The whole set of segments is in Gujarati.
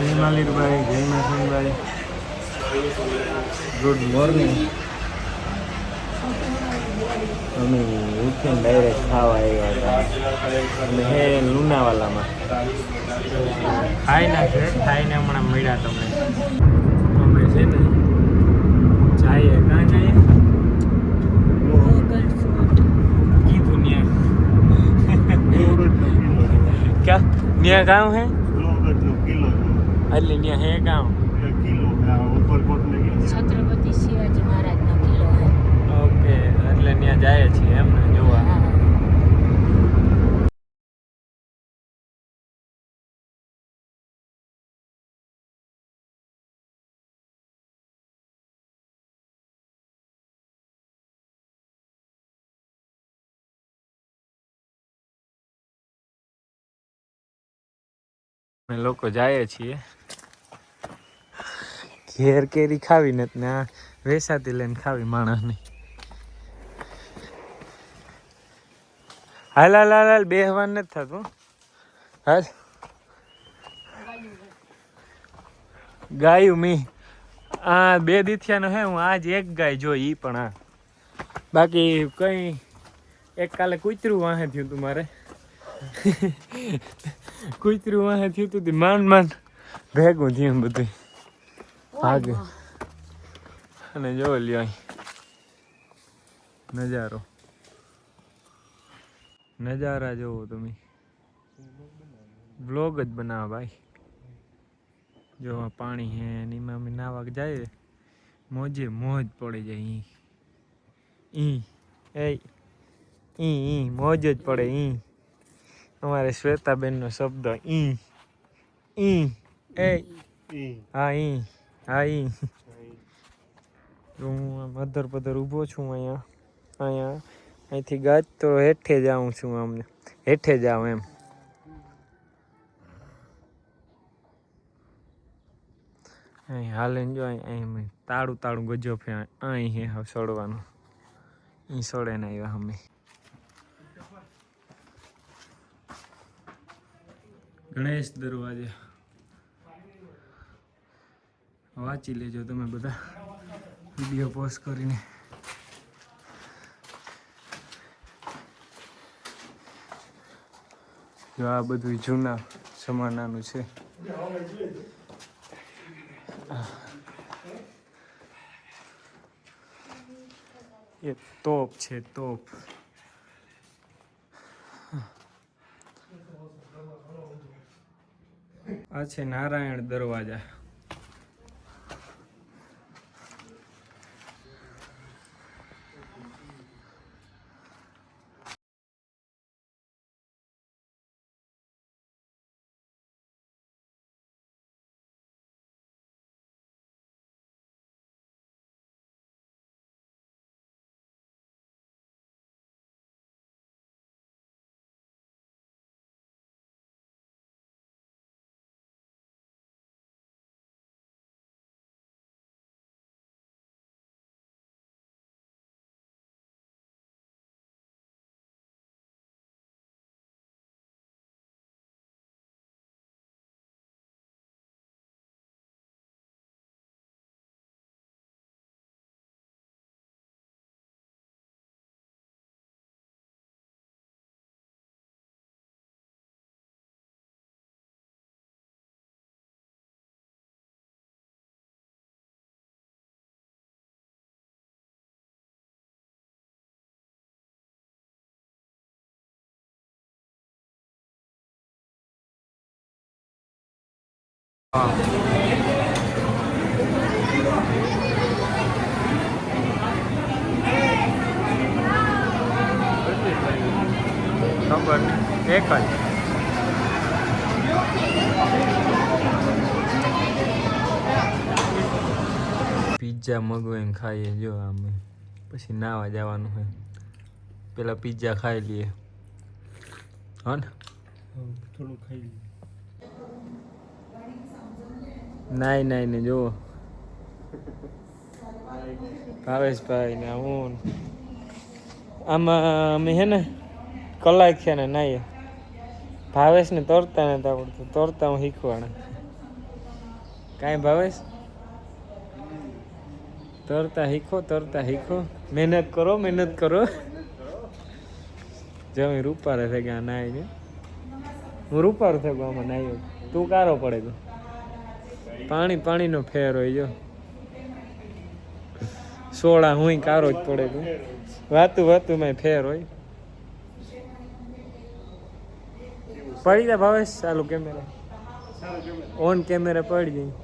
જય માલિકભાઈ, જય માસનભાઈ, ગુડ મોર્નિંગ. અમે ઉઠીને ડાયરેક્ટ ખાવા આવ્યા હતા અને હે લુણાવાલામાં ખાઈને હમણાં મળ્યા તમને. અમે છે ને જઈએ કાં જઈએ કીધું ક્યાં ન્યા ગામ હે એટલે ન્યા હે ગામ છત્રપતિ શિવાજી મહારાજનો કિલ્લો. ઓકે, એટલે ત્યાં જાય છીએ એમને જોવા. અમે લોકો જાય છીએ ઘેર કેરી ખાવી ને ત્યાં વેસાતી લઈને ખાવી માણસની. હાલ હાલ હાલ હાલ બેહવાનું નથી થતું. હાલ ગાયું મી આ 2 દીથિયાનો હે. હું આજ એક ગાય જોઈ ઈ પણ આ બાકી કઈ એક કાલે કૂતરું વાહે થયું તું મારે. કૂતરું વાહે થયું તું માંડ ભેગું થયું બધું ભાગે. અને જોવો લ્યો નજારા જોવો તમે. વ્લોગ જ બનાવો ભાઈ. જો આ પાણી હે એમાં અમે નાવા જાય મોજે મોજ પડી જાય. ઈ મોજ જ પડે. અમારે શ્વેતાબેનનો શબ્દ ઈ હા હું મધર પધર ઊભો છું અહીંયા અહીંથી ગાજ તો હેઠે જાઉં છું. અમને હેઠે જાઉં એમ. અહીં હાલે જો અહીં તાળું ગજો ફે અહીં હે હવે સડવાનું. અહીં સડે ને આવ્યા અમે. ગણેશ દરવાજા વાંચી લેજો તમે બધા વિડીયો પોસ્ટ કરીને. જો આ બધું જૂના જમાનાનું છે. એ તોપ છે તોપ. આ છે નારાયણ દરવાજા. ખબર એક જ પિઝા મગવાઈને ખાઈએ. જો અમે પછી નાવા જવાનું હોય પેલા પિઝા ખાઈ લઈએ. હા ને થોડું ખાઈ લઈએ. નાઈ ને જુઓ ભાવેશભાઈ ને હું આમાં અમે હે ને કલાક છે ને નાઈએ. ભાવેશ ને તરતા નથી આવડતું, તરતા હું શીખવાડે. કાંઈ ભાવેશ તરતા શીખો મહેનત કરો જમી રૂપારે થઈ ગયા નાઈ ને હું રૂપારો થઈ ગયો આમાં નાઈ તું કારો પડે ગયો પાણીનો ફેર હોય જો સોડા હું કારો જ પડે ગયો વાતું માં ફેર હોય પડી જાય ભાવેશ ચાલુ કેમેરા ઓન કેમેરા પડી જાય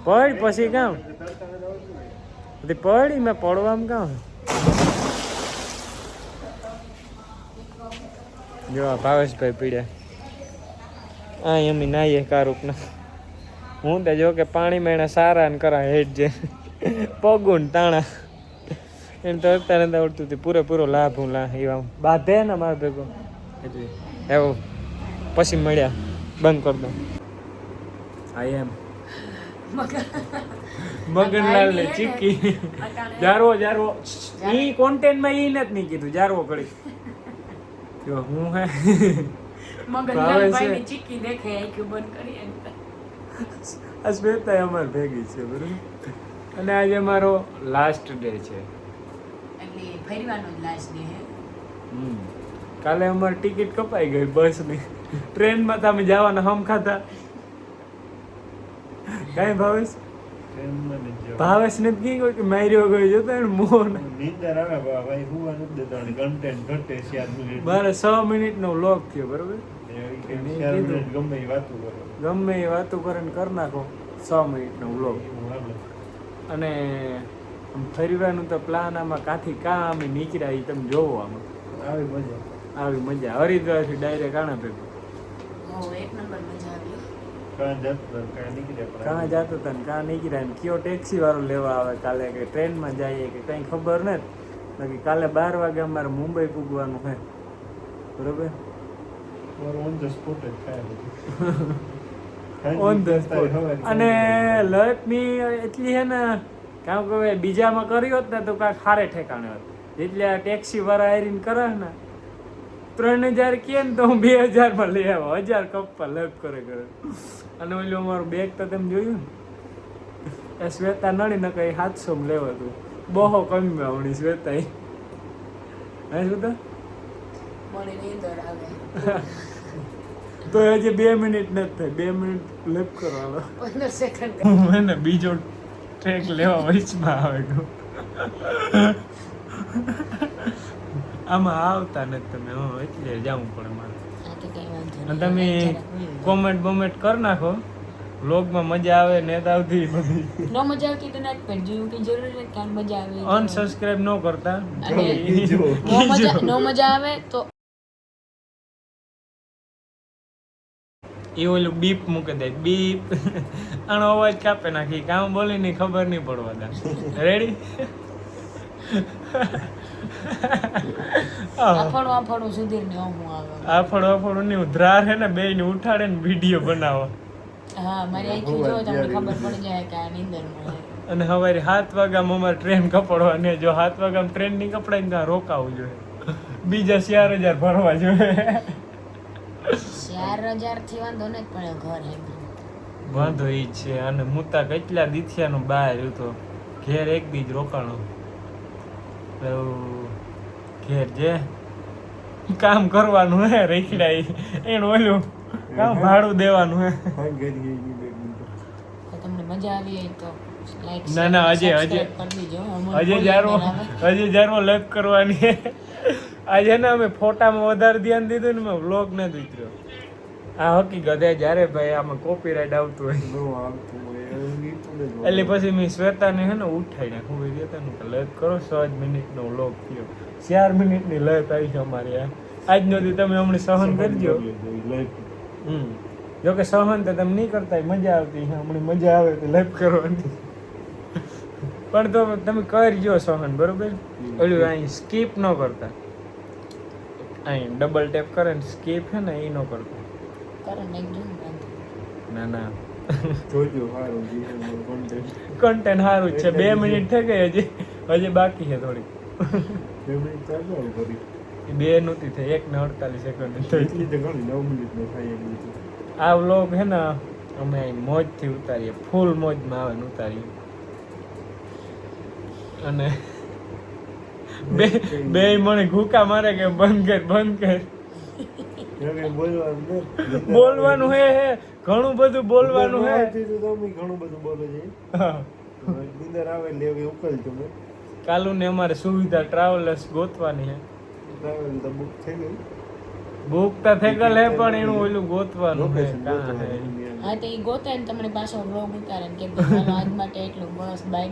પડ પછી કામ પડી મેં પડવામાં કામ જો ભાવેશભાઈ પીડ્યા આ એમ નાહીએ કારુકના હું તો જો કે પાણીમાં એને સારા ને કરા હેઠ જે પગું ને તાણા એને તો અત્યારે નથી આવડતું હતું પૂરેપૂરો લાભ હું એવા બાંધે ને મારે ભેગો એવું પછી મળ્યા બંધ કરી દો આઈ એમ મગનલાલ ને ચીકી જારવો ઈ કોન્ટેન્ટ માં ઈ નથી નહીં કીધું જારવો કરી જો હું હે મગનલાલ ભાઈ ની ચીકી દેખે આઈક્યુ બંધ કરી આ શ્વેતા અમાર ભેગી છે બરોબર અને આજે અમારો લાસ્ટ ડે છે એટલે ફરવાનો જ લાસ્ટ ડે હે કાલે અમારી ટિકિટ કપાઈ ગઈ બસની ટ્રેનમાં તમે જવાના હમ ખાતા કઈ ભાવેશ ને કી કોઈ કે માર્યો ગયો જતો એને મોન નીંદર આવે ભાઈ હુવા નથી દેતા અને કન્ટેન્ટ ઘટે 4 મિનિટ મારે 6 મિનિટ નો વ્લોગ થયો બરોબર 4 મિનિટ ગમે એ વાતો કરે ને કરી નાખો 6 મિનિટ નો વ્લોગ અને ફરવાનું તો પ્લાન આમાં કાથી કા અમે નીકળ્યા એ તમે જોવો આમાં આવી મજા હરિદ્વારથી ડાયરેક્ટ આણા ભેગું એક નંબર મજા આવી કાં જતો હતા ને કાં નીકળ્યા ને કયો ટેક્સી વાળો લેવા આવે કાલે કે ટ્રેનમાં જઈએ કે કંઈ ખબર નથી કાલે 12 વાગે અમારે મુંબઈ પૂગવાનું છે બરોબર ઓન ધ સ્પોટ અને લટની એટલી છે ને કામ કે બીજામાં કર્યો હોત ને તો કાંઈક હારે ઠેકાણે હોત એટલે આ ટેક્સી વાળા આવીને કરે ને 3000 કે ને તો હું 2000 માં લઈ આવો 1000 કપ્પા લગ કરે અને ઓલું અમારું બેગ તો તમે જોયું ને એ શ્વેતા નડી ને કઈ 700 માં લેવા હતું બહુ કમી આવડી શ્વેતા હે શું તો મને નીંદર આવે તો હજી 2 મિનિટ નથી થઈ 2 મિનિટ લગ કરો હાલો 15 સેકન્ડ મને બીજો ટ્રેક લેવા વચમાં આવે ગયો આમાં આવતા નથી તમે એટલે જવું પડે મારે અને તમે કોમેન્ટ બોમેન્ટ કરી નાખો વ્લોગમાં મજા આવે ને તો આવતી બધી નો મજા આવતી તો ના પણ જોયું કે જરૂર નથી કાન મજા આવે અનસબસ્ક્રાઇબ ન કરતા નો મજા આવે તો એ ઓલું બીપ મૂકી દે બીપ આનો અવાજ કાપે નાખી કામ બોલી ની ખબર નહીં પડવા દે રેડી આફડું સુધીર ને હું આવે આફડું ની ઉધરાર હે ને બે ને ઉઠાડે ને વિડીયો બનાવો હા મારી આંખી જો તમને ખબર પડી જાય કે આ નીંદરમાં અને સવારે 7 વાગ્યામાં અમારે ટ્રેન કપડવાની જો 7 વાગ્યામાં ટ્રેન ની કપડાય ને ત્યાં રોકાવું જોઈએ બીજા 4000 ભરવા જોઈએ 4000 થી વાંધો ને પણ ઘર હે વાંધો ઈ છે અને મુતા કેટલા દીથિયાનું બહાર તો ઘેર એક દી જ રોકાણો ઘેર જે કામ કરવાનું હે રેખડાઈ એનું ઓલું કામ ભાડું દેવાનું હે તમને મજા આવી તો લાઈક ના અજય જારવો લગ કરવાની આજે ને અમે ફોટામાં વધારે ધ્યાન દીધું ને મેં વ્લોગ નથી ઉતર્યો આ હકીકત હે જ્યારે ભાઈ આમાં કોપીરાઇટ આવતું હોય એટલે પછી મેં શ્વેતાને હે ને ઉઠાઈ નાખું લગ કરો 6 મિનિટનો વ્લોગ થયો 4 મિનિટની લગ આવી છે અમારી આજનો દી તમે હમણાં સહન કરજો જો કે સહન તો તમે નહીં કરતા મજા આવતી હમણાં મજા આવે તો લગ કરવાની પણ તો તમે કરજો સહન બરોબર ઓલું અહીં સ્કીપ ન કરતા અહીં ડબલ ટેપ કરે ને સ્કીપ છે ને એ ન કરતા ના જોજો સારું કન્ટેન્ટ સારું છે 2 મિનિટ થઈ ગઈ હજી બાકી છે થોડીક 2 મિનિટ ચાલુ કરી 2 નહોતી થઈ 1 ને 48 સેકન્ડ થઈ એટલી તો ઘણી 9 મિનિટ નો થાય આ વ્લોગ હે ને અમે અહીં મોજથી ઉતારીએ, ફૂલ મોજમાં આવે ને ઉતારીએ. અને બે મને ઘૂકા મારે કે બંધ કર. બોલવાનું હે ઘણું બધું બોલવાનું હે. ઘણું બધું બોલે છે. હા. નીંદર આવે એટલે એવી ઉકેલ તમે કાલુ ને અમારે સુવિધા ટ્રાવેલર્સ ગોતવાની હે. ટ્રાવેલ તો બુક થઈ ગઈ. બુક તો થઈ ગયેલ હે પણ એનું ઓલું ગોતવાનું હે. લોકેશન કાં હે. હા તો ઈ ગોતે ને તમને પાછો વ્લોગ ઉતારે ને કે ચાલો આજ માટે એટલું બસ બાય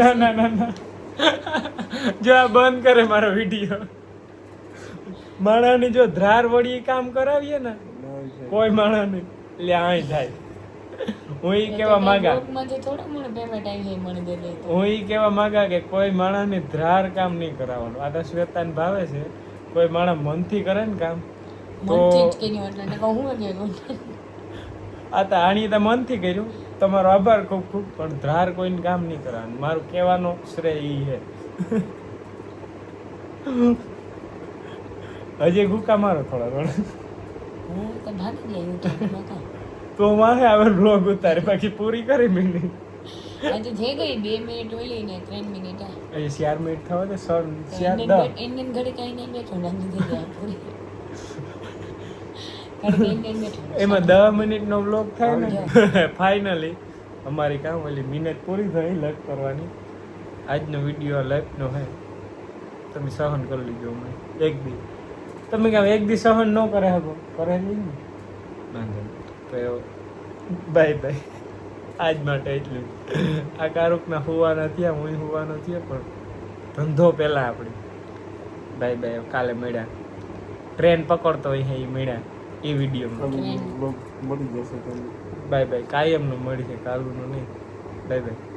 ના જો આ બંધ કરે મારો વિડીયો. માણાની જો ધાર વળી કામ કરાવીએ ને કોઈ માણા નહીં એટલે આય થાય. હું ઈ કેવા માંગા માંથી થોડા મને પેમેન્ટ આવી મને દે દે તો હું ઈ કેવા માંગા કે કોઈ માણાની ધાર કામ નહીં કરાવવાનું. આ તો શ્વેતાને ભાવે છે કોઈ માણા મનથી કરે ને કામ તો મનથી જ કર્યું એટલે ને કહું કે આ તો આણી તો મનથી કર્યું. તમારો આભાર ખૂબ ખૂબ પણ ધાર કોઈને કામ નહીં કરવાનું. મારું કહેવાનો શ્રેય ઈ છે. હજી ગુકા મારો થોડા થોડા હું તો ભાગી ગઈ યુટ્યુબમાં તો તો મારે આવે બ્લોગ ઉતારે બાકી પૂરી કરી મિનિટ આજે થઈ ગઈ 2 મિનિટ ઓલી ને 3 મિનિટ આ હજી 4 મિનિટ થવા દે. 4 ઇન્ડિયન ઘડી કઈ નહીં બેઠો નાની થઈ ગયા પૂરી ઘડી ઇન્ડિયન બેઠો એમાં 10 મિનિટનો બ્લોગ થાય ને ફાઇનલી અમારી કામ ઓલી મિનિટ પૂરી થઈ લગ કરવાની. આજનો વિડીયો લાઈફનો હે તમે સહન કરી લીધો. અમે એક દી તમે કામ એક દી સહન ન કરે શકો કરે નહીં ને વાંધો નહીં. તો બાય બાય આજ માટે એટલું. આ કારુકના હોવાના થયા હું હોવાનો થયો પણ ધંધો પહેલાં આપણી. બાય બાય કાલે મળ્યા. ટ્રેન પકડતો હોય એ મળ્યા એ વિડીયોમાં. મળી જશે તમને. બાય બાય કાયમનું મળી છે કાલુનું નહીં. Bye bye.